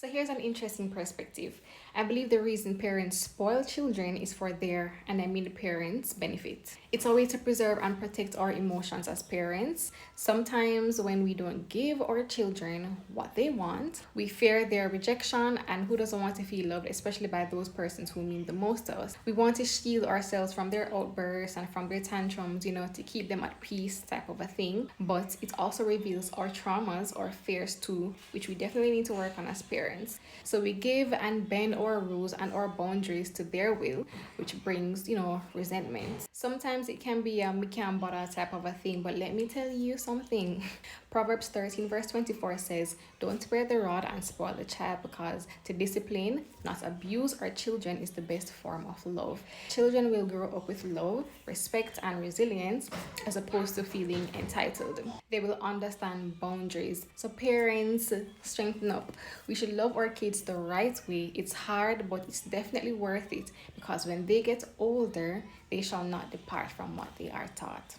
So here's an interesting perspective. I believe the reason parents spoil children is for their, and I mean the parents' benefit. It's a way to preserve and protect our emotions as parents. Sometimes when we don't give our children what they want, we fear their rejection, and who doesn't want to feel loved, especially by those persons who mean the most to us. We want to shield ourselves from their outbursts and from their tantrums, to keep them at peace type of a thing. But it also reveals our traumas or fears too, which we definitely need to work on as parents. So we give and bend our rules and our boundaries to their will, which brings, resentment. Sometimes it can be a me can't bother type of a thing, but let me tell you something. Proverbs 13 verse 24 says, don't spare the rod and spoil the child, because to discipline, not abuse our children is the best form of love. Children will grow up with love, respect, and resilience as opposed to feeling entitled. They will understand boundaries. So parents, strengthen up. We should love our kids the right way. It's hard, but it's definitely worth it, because when they get older, they shall not depart from what they are taught.